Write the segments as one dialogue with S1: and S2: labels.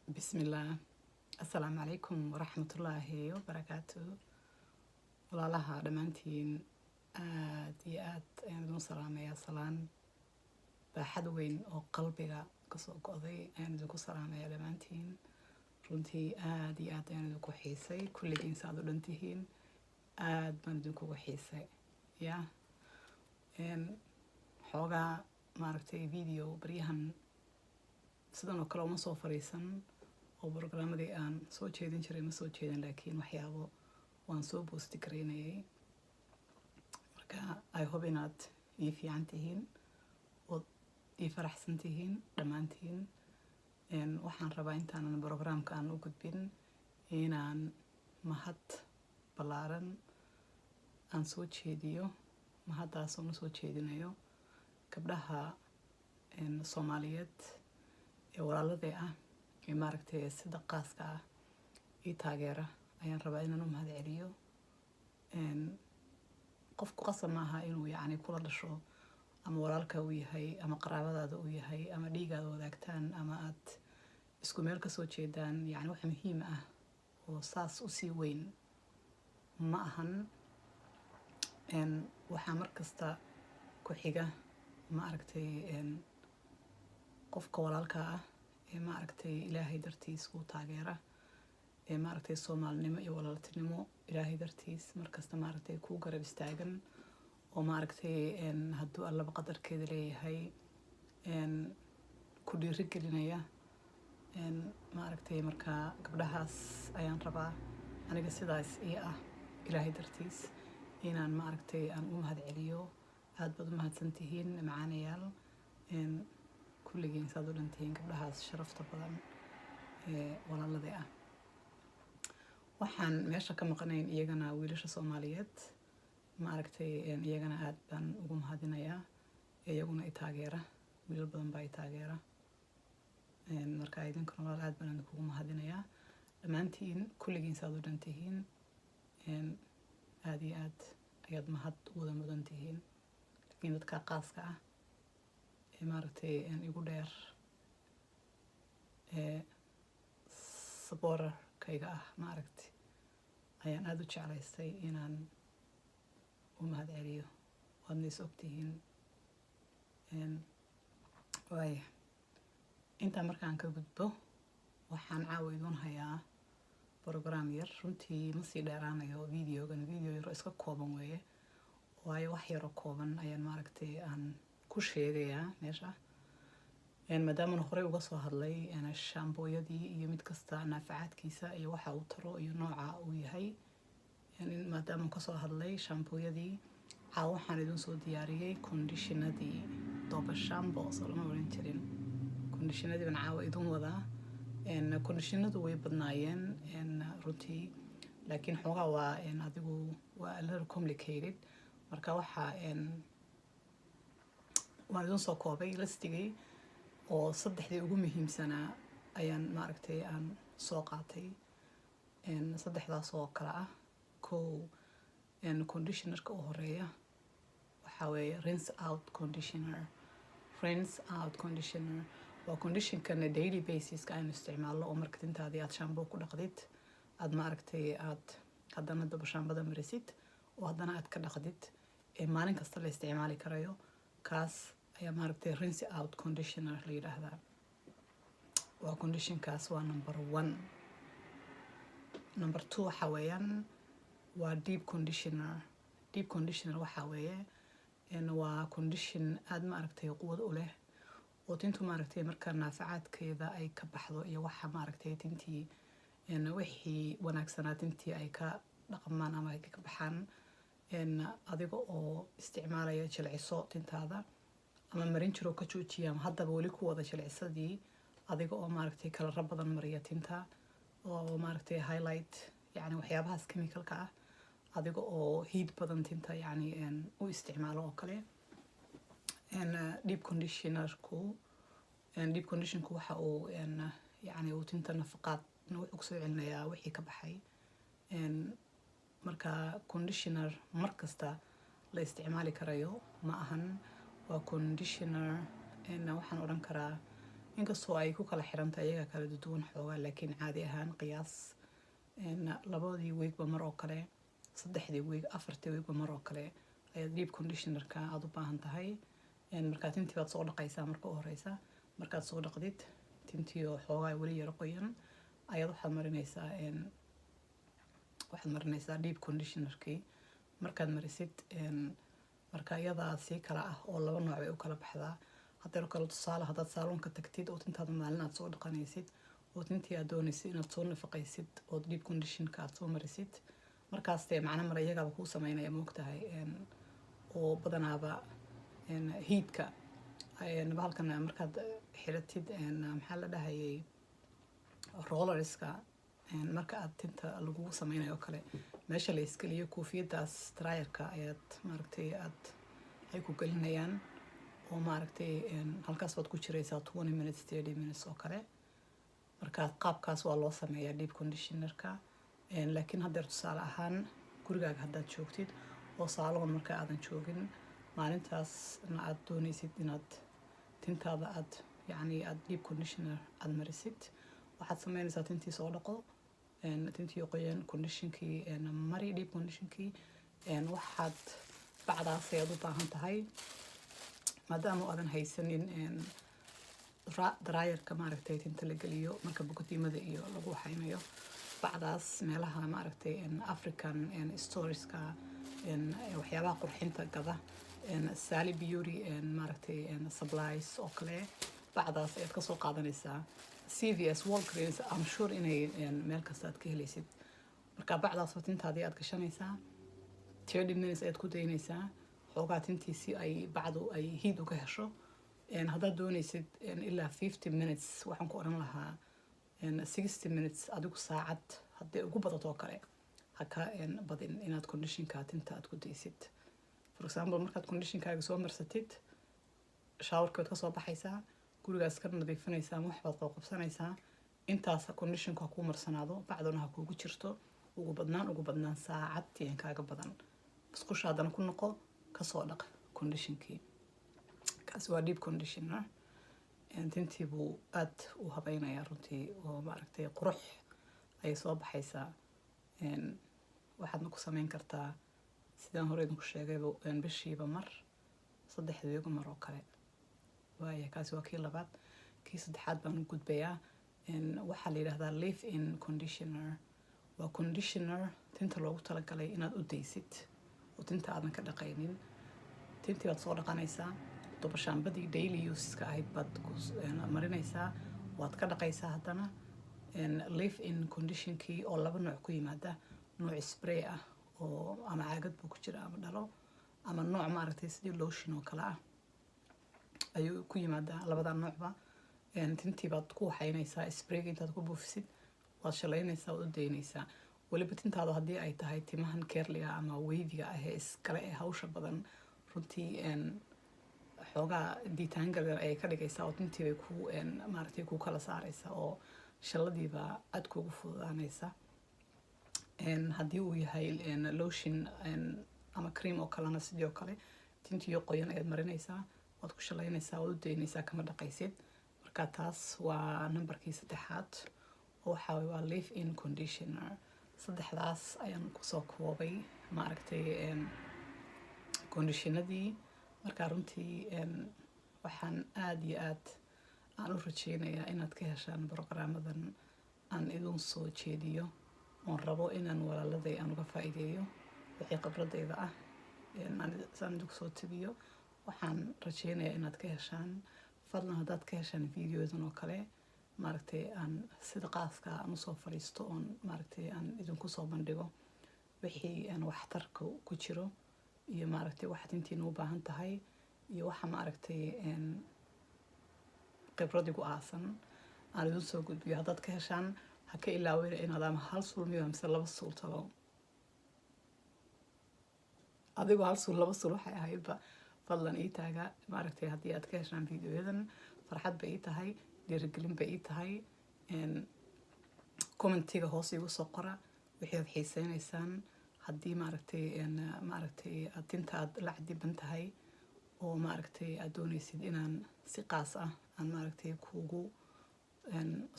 S1: بسم الله. السلام عليكم ورحمة الله وبركاته. ولا لها دمانتين ديات يعني دون سلام يا سلام بحد وين أو قلبي قصو قضي يعني دون سلام يا دمانتين runtii aad iyo aad ayaan idinku xiisay kulligiin saad u dhantihiin aad baan idinkugu xiisay ya xoogaa maaragtay video baryahan sidan oo kale uma soo fariisan oo programmadii aan soo jeedin jiray ma soo jeedin laakiin waxyaabo waan soo boosti garaynayay marka I hope inaad ii fiican tihiin oo ii faraxsan tihiin dhammaantiin waxaan rabaa intaanan programka aan u gudbin inaan mahad ballaaran aan soo jeediyo mahaddaas oo soo jeedinayo gabdhaha Soomaaliyeed ee walaalada ah ee maaragtay sida qaaska ah ii taageera ayaan rabaa inaan u mahad celiyo qofku qasab maaha inuu yacni kula dhasho ama walaalka uu yahay ama qaraabadaada uu yahay ama dhiigaada wadaagtaan ama aad isku meel ka soo jeedaan yani wax muhiim ah oo saas u sii weyn ma ahan waxaa markasta ku xiga maaragtay qofka walaalka ah ee maaragtay ilaahay dartiis uu taageera ee maaragtay Soomaalinimo iyo walaaltinimo ilaahay dartiis markasta maaragtay ku garab istaagan oo maaragtay hadduu allaba qadarkeeda leeyahay ku dhiirigelinaya maaragtay marka gabdhahaas ayaan rabaa aniga sidaas ah ilaahay dartiis inaan maaragtay aan u mahad celiyo aad baad u mahadsantihiin macaanayaal kulligiin saad u dhantihiin gabdhahaas sharafta badan ee walaalada ah waxaan meesha ka maqnayn iyagana wiilasha Soomaaliyeed maaragtay iyagana aad baan ugu mahadinayaa iyaguna i taageera wiilal badan baa i taageera marka idinkuna walaal aad baan ugu mahadinayaa dhammaantiin kulligiin saad u dhantihiin aad iyo aad ayaad mahad wada mudan tihiin laakiin dadka qaaska ah ee maaragtay igu dheer saboorkayga ah maaragtay ayaan aad u jeclaystay inaan u mahad celiyo waadna is ogtihiin waaya intaa markaan ka gudbo waxaan caawa idiin hayaa program yar runtii ma sii dheeraanayo video yar iska kooban weeye waayo wax yar oo kooban ayaan maaragtay aan ku sheegayaa meesha maadaama horey uga soo hadlay shaambooyadii iyo mid kasta naafacaadkiisa iyo waxa uu taro iyo nooca uu yahay maadaama ka soo hadlay shaambooyadii caawa waxaan idin soo diyaariyay conditionadii Doba shampoo soo lama oran jirin conditionadii baan caawa idin wadaa conditionadu way badnaayeen runtii laakiin xoogaa waa adigu waa a little complicated marka waxaa waan idin soo koobay listigay oo saddexdii ugu muhiimsanaa ayaan maaragtay aan soo qaatay saddexdaas oo kala ah kow conditionerka u horeeya waxaa weeye rinse out conditioner waa conditionkana daily basiska aynu isticmaalno oo marka tintaadii aad shaamboo ku dhaqdid aad maaragtay aad haddana daba shaambada marisid oo haddana aad ka dhaqdid ee maalin kasta la isticmaali karayo kaas ayaa maaragtay rinse out conditioner la yidhaahdaa waa conditionkaas waa number 1 number 2 waxaa weeyaan waa deep conditioner waxaa weeye waa condition aad maaragtay quwad u leh oo tintu maaragtay marka naafacaadkeeda ay ka baxdo iyo waxa maaragtay tintii wixii wanaagsanaa tintii ay ka dhaqmaan ama ay ka baxaan adiga oo isticmaalaya jilciso tintaada ama marin jiro ka joojiya ama haddaba weli ku wada jilcisadii adiga oo maaragtay kala badan mariya tinta oo maaragtay highlight yani waxyaabahaas chemicalka ah adiga oo heat badan tinta yani u isticmaalo oo kale deep conditionku waxa uu yani uu tinta nafaqaad wuxuu ku soo celinayaa wixii ka baxay marka conditioner markasta la isticmaali karayo ma ahan waa conditioner waxaan oran karaa inkastoo ay ku kala xirantahay iyaga kala duwan xoogaa, laakiin caadi ahaan qiyaas labadii weegba mar oo kale, 3 weeg, 4 weegba mar oo kale ayaad deep conditionerka aad u baahan tahay. markaad tintii baad soo dhaqaysaa marka u horeysa. markaad soo dhaqdid tintii oo xoogaa weli yar qoyan ayaad waxaad marinaysaa deep conditionerkii. markaad marisid marka iyadaa si kala ah oo 2 nooc bay u kala baxdaa. haddii kale tusaale haddaad saalonka tagtid oo tintaada maalin aad soo dhaqanaysid oo tintii aad doonaysid inaad soo nafaqaysid oo deep conditionka aad soo marisid, markaas dee macna mara iyagaaba kuu sameynaya moogtahay. oo badanaaba heatka bahalkan markaad xiratid maxaa la dhahayay rollerska, marka aad tinta lagugu sameynayo kale meesha la iskaliyo koofiyadaas dryerka ayaad ay ku gelinayaan oo halkaas baad ku jiraysaa 20 minutes 30 minutes oo kale. marka qaabkaas waa loo sameeyaa deep conditionerka. laakiin haddeer tusaale ahaan gurigaaga haddaad joogtid oo saalon marka aadan joogin, maalintaasna aad doonaysid inaad tintaada aad deep conditioner aad marisid, waxaad sameynaysaa tintii soo dhaqo, tintii qoyan, conditionkii mari, deep conditionkii. waxaad bacdaas ayaad u baahan tahay maadaama aadan haysanin dryerka tinta la geliyo marka bukatiimada iyo lagu waxaynayo. bacdaas meelaha African storieska waxyaabaha qurxinta gada, Sally Beauty supplies oo kale, bacdaas ayaad ka soo qaadanaysaa. CVS, Walgreens, I'm sure inay meel kasta aad ka helaysid. marka bacdaas tintaadii aad gashanaysaa, 30 minutes ayaad ku daynaysaa xoogaa tintii si ay bacdu ay heat uga hesho. haddaad doonaysid ilaa 50 minutes, waxaan ku oran lahaa 60 minutes, adigu saacad haddii ugu badato kale ha ka badin inaad conditionka tinta aad ku daysid. For example, markaad conditionkaaga soo marsatid, showerka waad ka soo baxaysaa, gurigaas ka nadiifinaysaa, wax baad qabsanaysaa. intaas conditionka ku marsanaado, bacduna ha kuugu jirto ugu badnaan saacad kaaga badan. musqusha haddana ku noqo, ka soo dhaq conditionkii. kaas waa deep conditioner. tintii buu aad u habaynayaa runtii oo qurux ay soo baxaysaa. waxaadna ku sameyn kartaa sidaan hore idinku sheegayba bishiiba mar, 3 weego mar oo kale. waaya kaasi waa kii labaad. kii saddexaad baan u gudbayaa. waxaa la yidhaahdaa leave-in conditioner. waa conditioner tinta loogu talagalay inaad u daysid oo tinta aadan ka dhaqaynin. tintii baad soo dhaqanaysaa, shaambadii daily useska ahayd baad marinaysaa, waad ka dhaqaysaa. haddana leave-in conditionkii oo 2 nooc ku yimaada, nooc spray ah oo ama caagad buu ku jira ama dhalo, ama nooc sidii lotion oo kale ah ayuu ku yimaadaa. 2 noocba tintii baad ku waxaynaysaa, sprayga intaad ku buufisid waad shalaynaysaa, waad u daynaysaa. weliba tintaadu haddii ay tahay timahan kerliga ama weydiga ah ee iskale ee hawsha badan, runtii xoogaa diitaangadan ayay ka dhigaysaa oo tintii bay ku kala saaraysaa oo shalladiiba aad kuugu fududaanaysa. haddii uu yahay lotion ama cream oo kalena sidoo kale tintii qoyan ayaad marinaysaa, waad ku shalaynaysaa, waad u daynaysaa, kama dhaqaysid. marka taas waa numberkii 3aad oo waxaa waa leave-in conditioner. 3daas ayaan kusoo koobay conditionadii. marka runtii waxaan aad iyo aad aan u rajeynayaa inaad ka heshaan programmadan aan idin soo jeediyo, oon rabo inaan walaaladay aan uga faa'iideeyo wixii khibradeyda ah aan idinku soo tabiyo. waxaan rajeynayaa inaad ka heshaan. fadlan haddaad ka heshaan videodan oo kale aan sida qaaska aan usoo fadhiisto oon aan idinku soo bandhigo wixii waxtarka ku jiro iyo waxaad intiina u baahan tahay iyo waxa khibradigu aasan aan idin soo gudbiyo. haddaad ka heshaan ha ka ilaaweyna inaad ama 1 suul miyo mise 2 suul talo. adigoo 1 suul 2 suul waxay ahaydba fadlan ii taaga. haddii aad ka heshaan videoyadan, farxad bay ii tahay, dhiirigelin bay ii tahay. commentiga hoos igu soo qora wixii aad xiiseynaysaan. haddii aad tinta aad la cadiban tahay oo aad doonaysid inaan si qaas ah aan maaragtay kuugu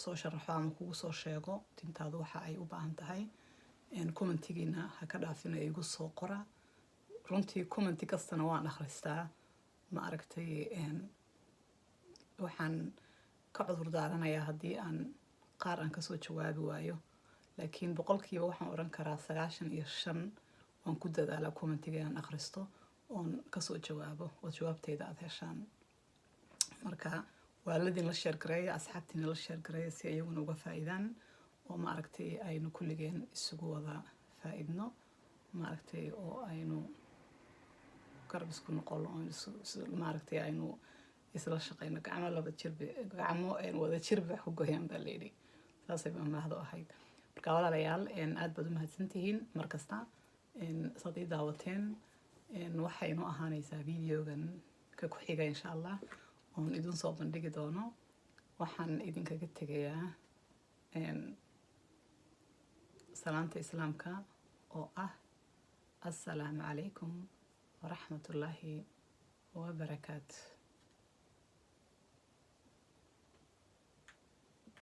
S1: soo sharaxo ama kugu soo sheego tintaadu waxa ay u baahan tahay. Commentigiina ha ka dhaafina igu soo qora. runtii commenti kastana waan akhristaa maaragtay waxaan ka cudur daaranayaa haddii aan qaar aan kasoo jawaabi waayo, laakiin boqolkiiba waxaan oran karaa 95 waan ku dadaalaa commentiga aan akhristo oon kasoo jawaabo oo jawaabteyda aad heshaan. marka waaladin la share gareeya, asxaabtiina la share gareeya si ayaguna uga faa'iidaan oo maaragtay aynu kulligeen isugu wada faa'iidno maaragtay oo aynu garab isku noqon oo maaragtay aynu isla shaqeyno gacmo wada jirba ku goyaan baa leeyahay. saasay maahdo ahayd. marka walaalayaal aad baad u mahadsantihiin markasta sadii daawateen waxaynu ahaanaysaa videogan ka ku xiga insha Allah oon idin soo bandhigi doono. waxaan idinkaga tegayaa salaanta islaamka oo ah assalaamu calaykum ورحمة الله وبركاته.